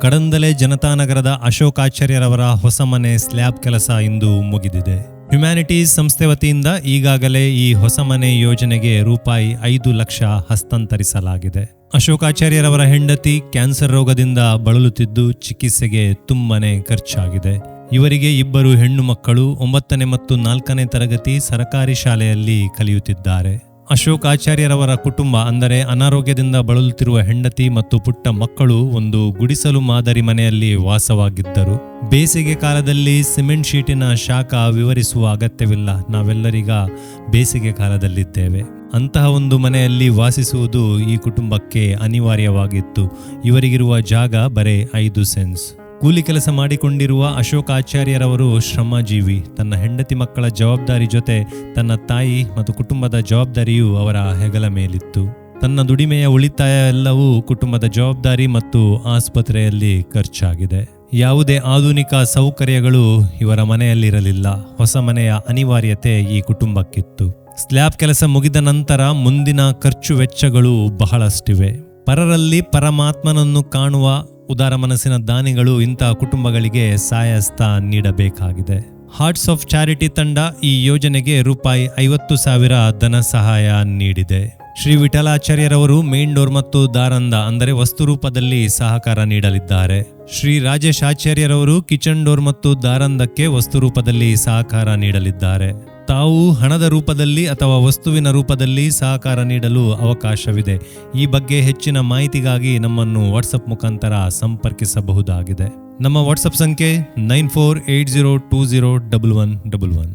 ಕಡಂದಲೆ ಜನತಾನಗರದ ಅಶೋಕಾಚಾರ್ಯರವರ ಹೊಸ ಮನೆ ಸ್ಲ್ಯಾಬ್ ಕೆಲಸ ಇಂದು ಮುಗಿದಿದೆ. ಹ್ಯುಮ್ಯಾನಿಟೀಸ್ ಸಂಸ್ಥೆ ವತಿಯಿಂದ ಈಗಾಗಲೇ ಈ ಹೊಸ ಮನೆ ಯೋಜನೆಗೆ ರೂಪಾಯಿ 5 ಲಕ್ಷ ಹಸ್ತಾಂತರಿಸಲಾಗಿದೆ. ಅಶೋಕಾಚಾರ್ಯರವರ ಹೆಂಡತಿ ಕ್ಯಾನ್ಸರ್ ರೋಗದಿಂದ ಬಳಲುತ್ತಿದ್ದು ಚಿಕಿತ್ಸೆಗೆ ತುಂಬಾನೇ ಖರ್ಚಾಗಿದೆ. ಇವರಿಗೆ 2 ಹೆಣ್ಣು ಮಕ್ಕಳು 9ನೇ ಮತ್ತು 4ನೇ ತರಗತಿ ಸರಕಾರಿ ಶಾಲೆಯಲ್ಲಿ ಕಲಿಯುತ್ತಿದ್ದಾರೆ. ಅಶೋಕಾಚಾರ್ಯರವರ ಕುಟುಂಬ ಅಂದರೆ ಅನಾರೋಗ್ಯದಿಂದ ಬಳಲುತ್ತಿರುವ ಹೆಂಡತಿ ಮತ್ತು ಪುಟ್ಟ ಮಕ್ಕಳು ಒಂದು ಗುಡಿಸಲು ಮಾದರಿ ಮನೆಯಲ್ಲಿ ವಾಸವಾಗಿದ್ದರು. ಬೇಸಿಗೆ ಕಾಲದಲ್ಲಿ ಸಿಮೆಂಟ್ ಶೀಟಿನ ಶಾಖ ವಿವರಿಸುವ ಅಗತ್ಯವಿಲ್ಲ. ನಾವೆಲ್ಲರೀಗ ಬೇಸಿಗೆ ಕಾಲದಲ್ಲಿದ್ದೇವೆ. ಅಂತಹ ಒಂದು ಮನೆಯಲ್ಲಿ ವಾಸಿಸುವುದು ಈ ಕುಟುಂಬಕ್ಕೆ ಅನಿವಾರ್ಯವಾಗಿತ್ತು. ಇವರಿಗಿರುವ ಜಾಗ ಬರೇ 5 ಸೆನ್ಸ್. ಕೂಲಿ ಕೆಲಸ ಮಾಡಿಕೊಂಡಿರುವ ಅಶೋಕಾಚಾರ್ಯರವರು ಶ್ರಮಜೀವಿ. ತನ್ನ ಹೆಂಡತಿ ಮಕ್ಕಳ ಜವಾಬ್ದಾರಿ ಜೊತೆ ತನ್ನ ತಾಯಿ ಮತ್ತು ಕುಟುಂಬದ ಜವಾಬ್ದಾರಿಯು ಅವರ ಹೆಗಲ ಮೇಲಿತ್ತು. ತನ್ನ ದುಡಿಮೆಯ ಉಳಿತಾಯ ಎಲ್ಲವೂ ಕುಟುಂಬದ ಜವಾಬ್ದಾರಿ ಮತ್ತು ಆಸ್ಪತ್ರೆಯಲ್ಲಿ ಖರ್ಚಾಗಿದೆ. ಯಾವುದೇ ಆಧುನಿಕ ಸೌಕರ್ಯಗಳು ಇವರ ಮನೆಯಲ್ಲಿರಲಿಲ್ಲ. ಹೊಸ ಮನೆಯ ಅನಿವಾರ್ಯತೆ ಈ ಕುಟುಂಬಕ್ಕಿತ್ತು. ಸ್ಲ್ಯಾಬ್ ಕೆಲಸ ಮುಗಿದ ನಂತರ ಮುಂದಿನ ಖರ್ಚು ವೆಚ್ಚಗಳು ಬಹಳಷ್ಟಿವೆ. ಪರರಲ್ಲಿ ಪರಮಾತ್ಮನನ್ನು ಕಾಣುವ ಉದಾರ ಮನಸ್ಸಿನ ದಾನಿಗಳು ಇಂತಹ ಕುಟುಂಬಗಳಿಗೆ ಸಹಾಯಹಸ್ತ ನೀಡಬೇಕಾಗಿದೆ. ಹಾರ್ಟ್ಸ್ ಆಫ್ ಚಾರಿಟಿ ತಂಡ ಈ ಯೋಜನೆಗೆ ರೂಪಾಯಿ 50,000 ಧನ ಸಹಾಯ ನೀಡಿದೆ. ಶ್ರೀ ವಿಠಲಾಚಾರ್ಯರವರು ಮೇನ್ ಡೋರ್ ಮತ್ತು ದಾರಂದ ಅಂದರೆ ವಸ್ತು ರೂಪದಲ್ಲಿ ಸಹಕಾರ ನೀಡಲಿದ್ದಾರೆ. ಶ್ರೀ ರಾಜೇಶ್ ಆಚಾರ್ಯರವರು ಕಿಚನ್ ಡೋರ್ ಮತ್ತು ದಾರಂದಕ್ಕೆ ವಸ್ತು ರೂಪದಲ್ಲಿ ಸಹಕಾರ ನೀಡಲಿದ್ದಾರೆ. ತಾವು ಹಣದ ರೂಪದಲ್ಲಿ ಅಥವಾ ವಸ್ತುವಿನ ರೂಪದಲ್ಲಿ ಸಹಕಾರ ನೀಡಲು ಅವಕಾಶವಿದೆ. ಈ ಬಗ್ಗೆ ಹೆಚ್ಚಿನ ಮಾಹಿತಿಗಾಗಿ ನಮ್ಮನ್ನು ವಾಟ್ಸಪ್ ಮುಖಾಂತರ ಸಂಪರ್ಕಿಸಬಹುದಾಗಿದೆ. ನಮ್ಮ ವಾಟ್ಸಪ್ ಸಂಖ್ಯೆ 9480201111.